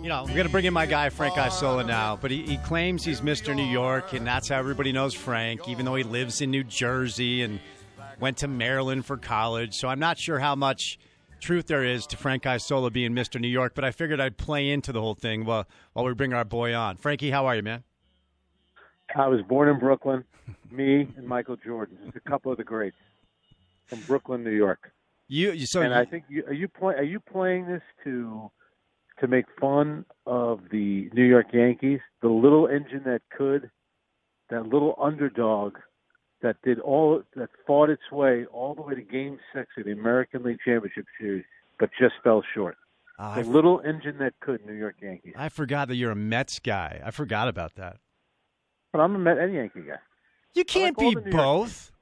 We're going to bring in my guy, Frank Isola, now. But he claims he's Mr. New York, and that's how everybody knows Frank, even though he lives in New Jersey and went to Maryland for college. So I'm not sure how much truth there is to Frank Isola being Mr. New York, but I figured I'd play into the whole thing while we bring our boy on. Frankie, how are you, man? I was born in Brooklyn. Me and Michael Jordan, just a couple of the greats from Brooklyn, New York. I think are you playing this to make fun of the New York Yankees, the little engine that could, that little underdog that fought its way all the way to Game 6 of the American League Championship Series, but just fell short. The little engine that could, New York Yankees. I forgot that you're a Mets guy. I forgot about that. But I'm a Met and Yankee guy. You can't be both.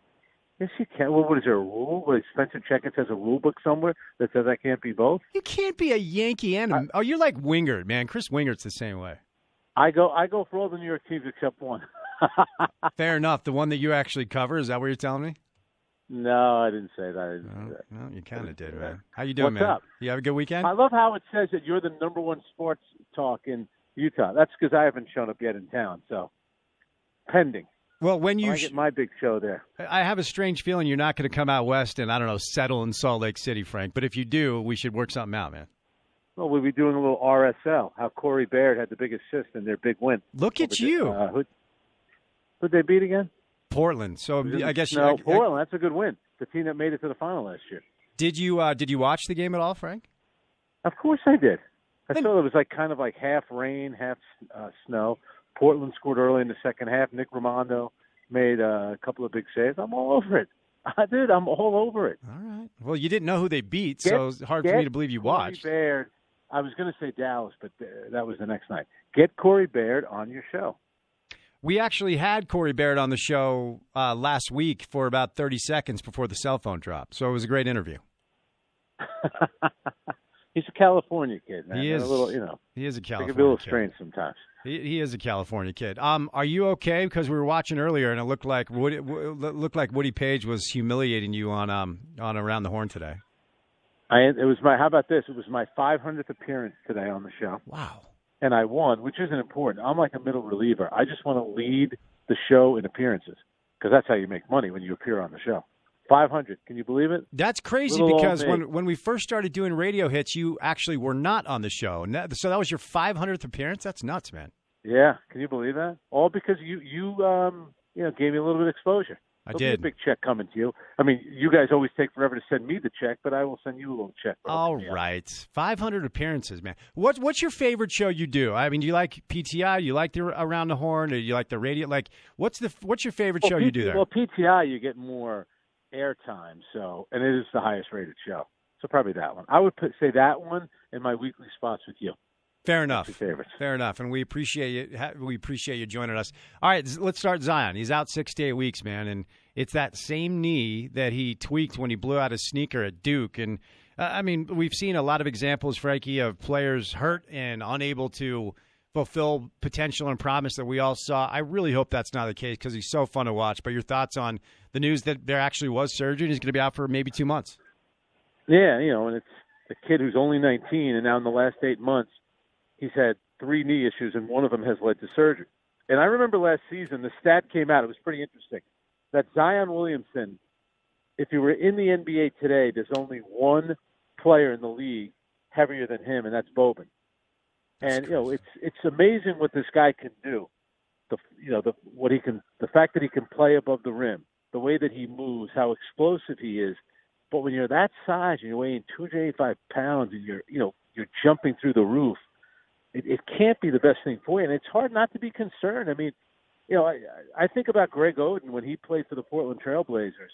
Yes, you can. Well, what is there, a rule? Spencer Checkett has a rule book somewhere that says I can't be both? You can't be a Yankee and you're like Wingert, man. Chris Wingert's the same way. I go for all the New York teams except one. Fair enough. The one that you actually cover, is that what you're telling me? No, I didn't say that. No, you kind of did, man. How you doing, man? What's up? You have a good weekend? I love how it says that you're the number one sports talk in Utah. That's because I haven't shown up yet in town, so pending. Well, when you I get my big show there. I have a strange feeling you're not going to come out west and, I don't know, settle in Salt Lake City, Frank. But if you do, we should work something out, man. Well, we'll be doing a little RSL, how Corey Baird had the big assist in their big win. Look at you. Who'd they beat again? Portland. So I guess Portland. That's a good win. The team that made it to the final last year. Did you watch the game at all, Frank? Of course I did. I saw it was kind of half rain, half snow. Portland scored early in the second half. Nick Romando made a couple of big saves. I'm all over it. I'm all over it. All right. Well, you didn't know who they beat, so it's hard for me to believe you watched. Corey Baird. I was going to say Dallas, but that was the next night. Get Corey Baird on your show. We actually had Corey Baird on the show last week for about 30 seconds before the cell phone dropped, so it was a great interview. He's a California kid, man. He is. He is a California kid. He can be a little strange sometimes. He is a California kid. Are you okay? Because we were watching earlier, and it looked like Woody Page was humiliating you on Around the Horn today. How about this? It was my 500th appearance today on the show. Wow. And I won, which isn't important. I'm like a middle reliever. I just want to lead the show in appearances because that's how you make money when you appear on the show. 500. Can you believe it? That's crazy because when we first started doing radio hits, you actually were not on the show. So that was your 500th appearance? That's nuts, man. Yeah. Can you believe that? All because you gave me a little bit of exposure. I There'll did. be a big check coming to you. I mean, you guys always take forever to send me the check, but I will send you a little check. All right. 500 appearances, man. What's your favorite show you do? I mean, do you like PTI? Do you like the Around the Horn? Or do you like the radio? Like, what's your favorite show you do there? Well, PTI, you get more airtime, and it is the highest rated show. So probably that one. I would say that one and my weekly spots with you. Fair enough. Favorites. Fair enough, and we appreciate you. We appreciate you joining us. All right, let's start Zion. He's out 6 to 8 weeks, man, and it's that same knee that he tweaked when he blew out his sneaker at Duke. And I mean, we've seen a lot of examples, Frankie, of players hurt and unable to fulfill potential and promise that we all saw. I really hope that's not the case because he's so fun to watch. But your thoughts on the news that there actually was surgery and he's going to be out for maybe 2 months? Yeah, and it's a kid who's only 19, and now in the last 8 months, he's had 3 knee issues, and one of them has led to surgery. And I remember last season, the stat came out. It was pretty interesting. That Zion Williamson, if he were in the NBA today, there's only one player in the league heavier than him, and that's Boban. And, it's amazing what this guy can do. The fact that he can play above the rim, the way that he moves, how explosive he is. But when you're that size and you're weighing 285 pounds and you're jumping through the roof, it can't be the best thing for you. And it's hard not to be concerned. I mean, I think about Greg Oden when he played for the Portland Trail Blazers,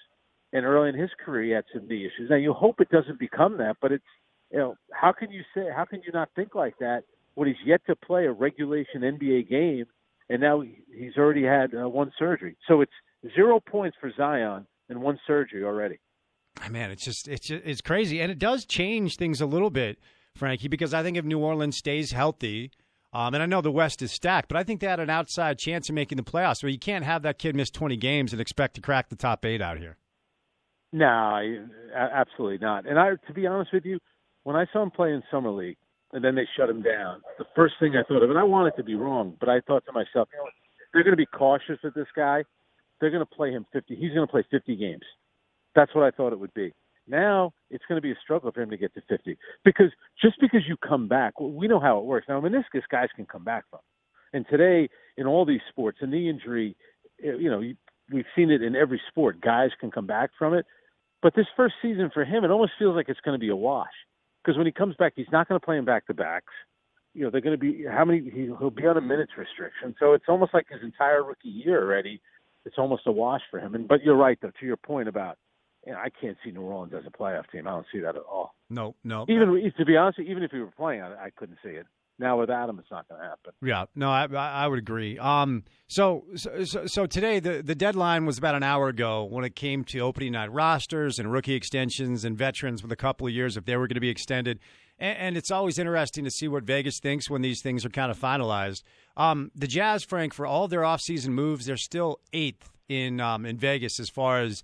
and early in his career he had some knee issues. Now you hope it doesn't become that, but it's how can you not think like that when he's yet to play a regulation NBA game, and now he's already had one surgery. So it's 0 points for Zion and one surgery already. Man, it's crazy, and it does change things a little bit, Frankie, because I think if New Orleans stays healthy, and I know the West is stacked, but I think they had an outside chance of making the playoffs. Where you can't have that kid miss 20 games and expect to crack the top 8 out here. No, absolutely not. And to be honest with you, when I saw him play in Summer League, and then they shut him down. The first thing I thought of, and I wanted to be wrong, but I thought to myself, they're going to be cautious with this guy. They're going to play him 50. He's going to play 50 games. That's what I thought it would be. Now it's going to be a struggle for him to get to 50 because just because you come back, we know how it works. Now, meniscus guys can come back from. And today, in all these sports, a knee injury, we've seen it in every sport. Guys can come back from it. But this first season for him, it almost feels like it's going to be a wash. Because when he comes back, he's not going to play him back-to-backs. They're going to be he'll be on a minutes restriction. So it's almost like his entire rookie year already. It's almost a wash for him. But you're right, though, to your point about, I can't see New Orleans as a playoff team. I don't see that at all. No. Even to be honest, even if he were playing, I couldn't see it. Now without him, it's not going to happen. Yeah, no, I would agree. So today the deadline was about an hour ago when it came to opening night rosters and rookie extensions and veterans with a couple of years if they were going to be extended. And it's always interesting to see what Vegas thinks when these things are kind of finalized. The Jazz, Frank, for all their offseason moves, they're still 8th in Vegas as far as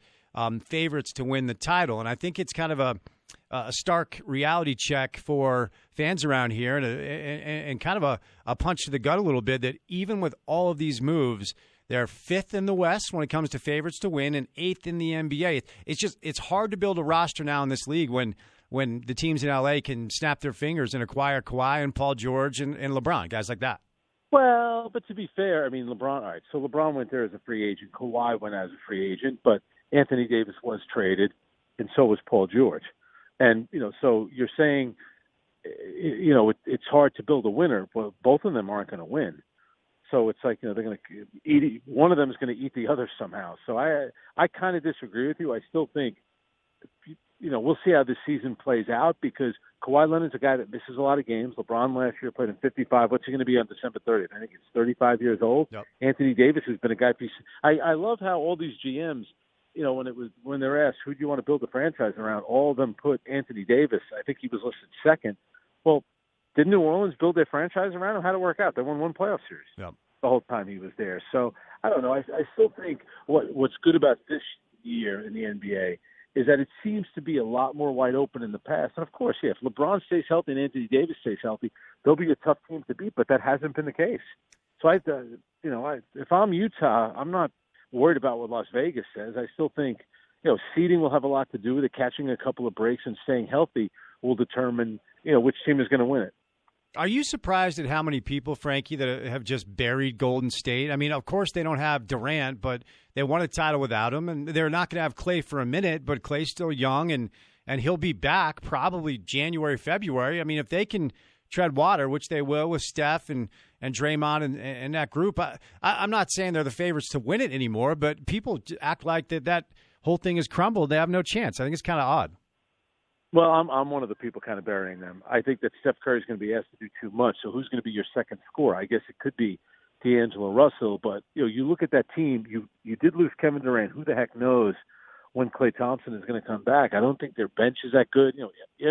favorites to win the title, and I think it's kind of a stark reality check for fans around here and kind of a punch to the gut a little bit that even with all of these moves, they're 5th in the West when it comes to favorites to win and 8th in the NBA. It's hard to build a roster now in this league when the teams in LA can snap their fingers and acquire Kawhi and Paul George and LeBron, guys like that. Well, but to be fair, I mean, LeBron, all right, so LeBron went there as a free agent. Kawhi went as a free agent, but Anthony Davis was traded, and so was Paul George. And, so you're saying, it's hard to build a winner, but both of them aren't going to win. So it's like, they're going to eat, one of them is going to eat the other somehow. So I kind of disagree with you. I still think, we'll see how this season plays out because Kawhi Leonard's a guy that misses a lot of games. LeBron last year played in 55. What's he going to be on December 30th? I think he's 35 years old. Yep. Anthony Davis has been a guy. I love how all these GMs, when they're asked who do you want to build the franchise around, all of them put Anthony Davis. I think he was listed second. Well, did New Orleans build their franchise around him? How'd it work out? They won one playoff series the whole time he was there. So I don't know. I still think what's good about this year in the NBA is that it seems to be a lot more wide open in the past. And of course, if LeBron stays healthy and Anthony Davis stays healthy, they'll be a tough team to beat. But that hasn't been the case. So if I'm Utah, I'm not worried about what Las Vegas says. I still think, seeding will have a lot to do with it. Catching a couple of breaks and staying healthy will determine, which team is going to win it. Are you surprised at how many people, Frankie, that have just buried Golden State? I mean, of course they don't have Durant, but they won a title without him, and they're not going to have Klay for a minute, but Klay's still young, and he'll be back probably January, February. I mean, if they can tread water, which they will with Steph and Draymond and that group, I'm not saying they're the favorites to win it anymore, but people act like that whole thing has crumbled. They have no chance. I think it's kind of odd. Well, I'm one of the people kind of burying them. I think that Steph Curry is going to be asked to do too much. So who's going to be your second scorer? I guess it could be D'Angelo Russell. But, you look at that team, you did lose Kevin Durant. Who the heck knows when Klay Thompson is going to come back? I don't think their bench is that good.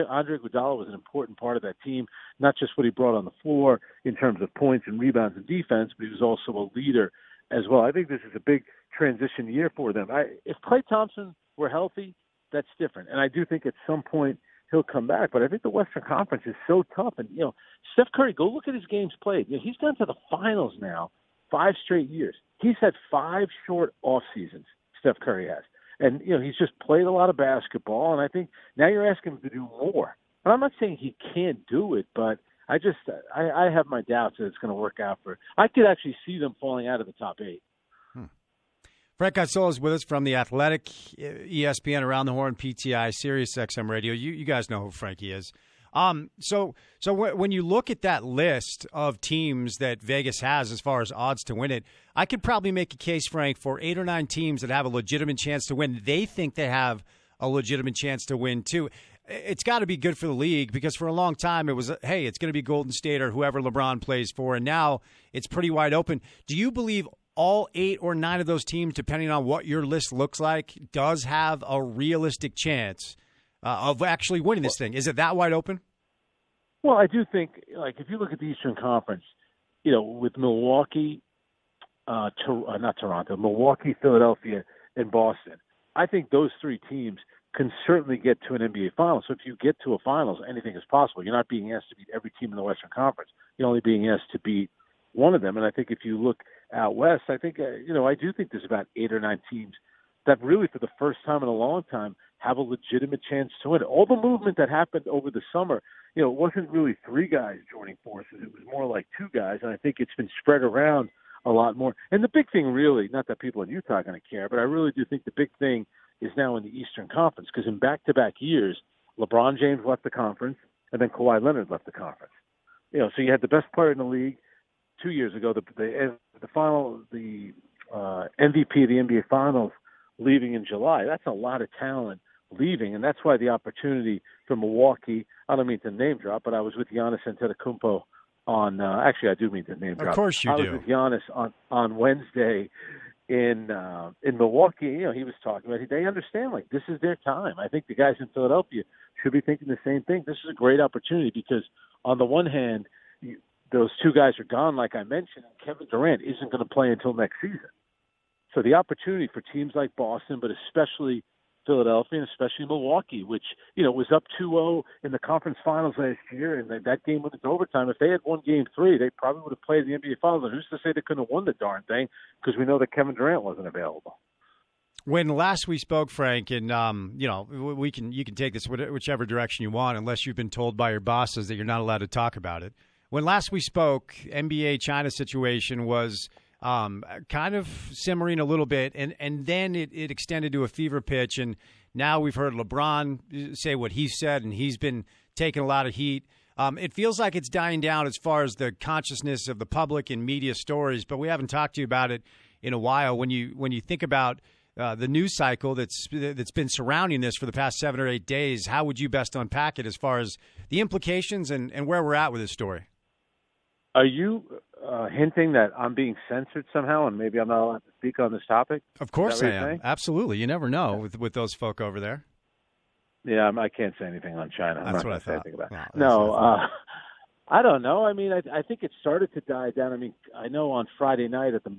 Andre Iguodala was an important part of that team, not just what he brought on the floor in terms of points and rebounds and defense, but he was also a leader as well. I think this is a big transition year for them. If Klay Thompson were healthy, that's different. And I do think at some point he'll come back. But I think the Western Conference is so tough. And, Steph Curry, go look at his games played. He's gone to the finals now 5 straight years. He's had 5 short off seasons, Steph Curry has. And, he's just played a lot of basketball. And I think now you're asking him to do more. And I'm not saying he can't do it, but I have my doubts that it's going to work out for – I could actually see them falling out of the top 8. Frank Isola is with us from The Athletic, ESPN, Around the Horn, PTI, Sirius XM Radio. You guys know who Frankie is. So when you look at that list of teams that Vegas has as far as odds to win it, I could probably make a case, Frank, for 8 or 9 teams that have a legitimate chance to win. They think they have a legitimate chance to win, too. It's got to be good for the league because for a long time it was, hey, it's going to be Golden State or whoever LeBron plays for, and now it's pretty wide open. Do you believe all 8 or 9 of those teams, depending on what your list looks like, does have a realistic chance of actually winning this thing? Is it that wide open? Well, I do think, if you look at the Eastern Conference, with Milwaukee, not Toronto, Milwaukee, Philadelphia, and Boston, I think those 3 teams can certainly get to an NBA Finals. So if you get to a Finals, anything is possible. You're not being asked to beat every team in the Western Conference. You're only being asked to beat one of them. And I think if you look out west, I think, I do think there's about 8 or 9 teams that really, for the first time in a long time, have a legitimate chance to win. All the movement that happened over the summer, it wasn't really 3 guys joining forces. It was more like 2 guys, and I think it's been spread around a lot more. And the big thing really, not that people in Utah are going to care, but I really do think the big thing is now in the Eastern Conference, because in back-to-back years, LeBron James left the conference, and then Kawhi Leonard left the conference. So you had the best player in the league 2 years ago, the MVP of the NBA Finals leaving in July. That's a lot of talent leaving, and that's why the opportunity for Milwaukee, I don't mean to name drop, but I was with Giannis Antetokounmpo on actually I do mean to name drop. Of course you do. I was with Giannis on Wednesday in Milwaukee. He was talking about they understand, like, this is their time. I think the guys in Philadelphia should be thinking the same thing. This is a great opportunity because on the one hand, those 2 guys are gone, like I mentioned, and Kevin Durant isn't going to play until next season. So the opportunity for teams like Boston, but especially Philadelphia and especially Milwaukee, which, was up 2-0 in the conference finals last year, and that game went into overtime. If they had won Game 3, they probably would have played the NBA Finals. And who's to say they couldn't have won the darn thing, because we know that Kevin Durant wasn't available. When last we spoke, Frank, and you can take this whichever direction you want, unless you've been told by your bosses that you're not allowed to talk about it. When last we spoke, NBA China situation was kind of simmering a little bit, and then it extended to a fever pitch, and now we've heard LeBron say what he said, and he's been taking a lot of heat. It feels like it's dying down as far as the consciousness of the public and media stories, but we haven't talked to you about it in a while. When you think about the news cycle that's been surrounding this for the past 7 or 8 days, how would you best unpack it as far as the implications and where we're at with this story? Are you hinting that I'm being censored somehow and maybe I'm not allowed to speak on this topic? Of course I am. Absolutely. You never know with those folk over there. Yeah, I can't say anything on China. That's what I thought. I don't know. I mean, I think it started to die down. I mean, I know on Friday night at the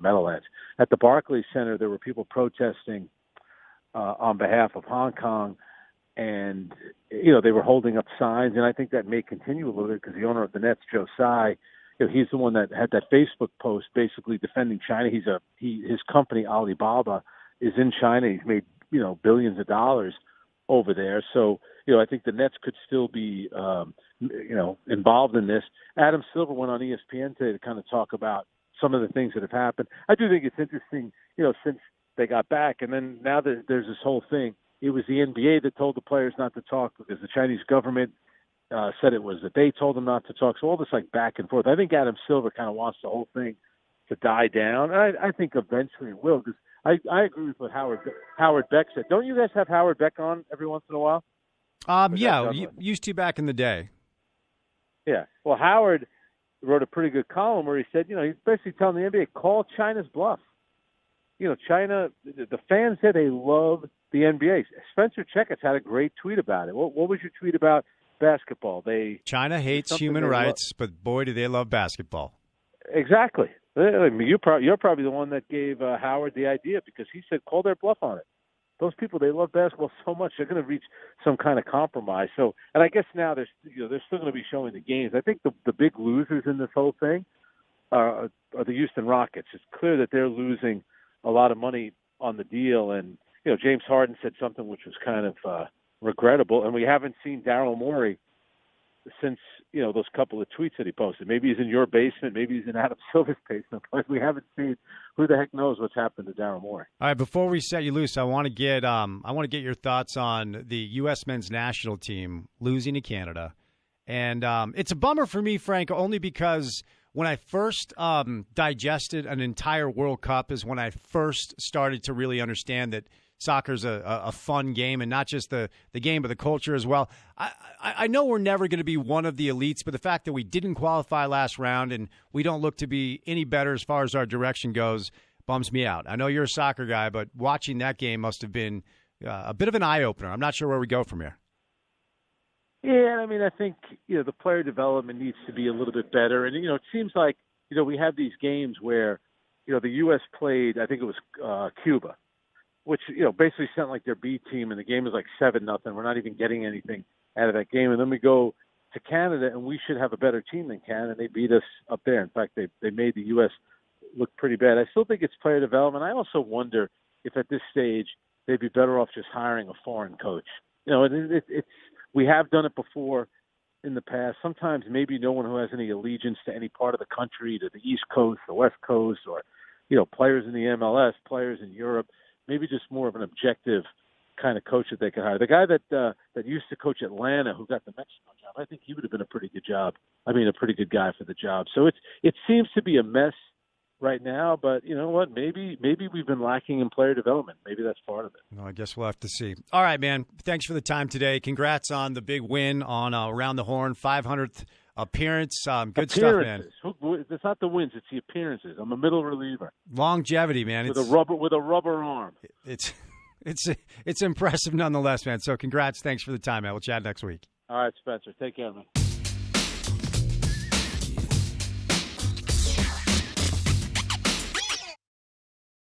Meadowlands, at the Barclays Center, there were people protesting on behalf of Hong Kong. And, they were holding up signs, and I think that may continue a little bit because the owner of the Nets, Joe Tsai, he's the one that had that Facebook post basically defending China. His company, Alibaba, is in China. He's made, billions of dollars over there. So, I think the Nets could still be, involved in this. Adam Silver went on ESPN today to kind of talk about some of the things that have happened. I do think it's interesting, since they got back, and then now that there's this whole thing. It was the NBA that told the players not to talk because the Chinese government said it was that they told them not to talk. So all this back and forth. I think Adam Silver kind of wants the whole thing to die down. And I think eventually it will, because I agree with what Howard Beck said. Don't you guys have Howard Beck on every once in a while? Yeah, used to back in the day. Yeah. Well, Howard wrote a pretty good column where he said, he's basically telling the NBA, call China's bluff. China, the fans said they love the NBA. Spencer Checketts had a great tweet about it. What was your tweet about basketball? China hates human rights, but boy, do they love basketball. Exactly. I mean, you're probably the one that gave Howard the idea, because he said call their bluff on it. Those people, they love basketball so much, they're going to reach some kind of compromise. So, and I guess now they're still going to be showing the games. I think the big losers in this whole thing are the Houston Rockets. It's clear that they're losing a lot of money on the deal, and James Harden said something which was kind of regrettable, and we haven't seen Daryl Morey since those couple of tweets that he posted. Maybe he's in your basement, maybe he's in Adam Silver's basement, but we haven't seen. Who the heck knows what's happened to Daryl Morey? All right, before we set you loose, I want to get your thoughts on the U.S. men's national team losing to Canada, and it's a bummer for me, Frank, only because when I first digested an entire World Cup is when I first started to really understand that soccer's a fun game, and not just the game, but the culture as well. I know we're never going to be one of the elites, but the fact that we didn't qualify last round and we don't look to be any better as far as our direction goes bums me out. I know you're a soccer guy, but watching that game must have been a bit of an eye-opener. I'm not sure where we go from here. Yeah, I mean, I think, the player development needs to be a little bit better. And, it seems like, we have these games where, the U.S. played, I think it was Cuba. which basically sounded like their B team, and the game was like 7-0. We're not even getting anything out of that game, and then we go to Canada, and we should have a better team than Canada. And they beat us up there. In fact, they made the U.S. look pretty bad. I still think it's player development. I also wonder if at this stage they'd be better off just hiring a foreign coach. It's we have done it before in the past. Sometimes maybe no one who has any allegiance to any part of the country, to the East Coast, the West Coast, or players in the MLS, players in Europe. Maybe just more of an objective kind of coach that they could hire. The guy that used to coach Atlanta, who got the Mexico job, I think he would have been a pretty good guy for the job. So it seems to be a mess right now, but you know what? Maybe we've been lacking in player development. Maybe that's part of it. Well, I guess we'll have to see. All right, man. Thanks for the time today. Congrats on the big win on Around the Horn, 500th appearance. Good stuff, man. It's not the wins; it's the appearances. I'm a middle reliever. Longevity, man. With a rubber arm. It's impressive nonetheless, man. So congrats. Thanks for the time, man. We'll chat next week. All right, Spencer. Take care, man.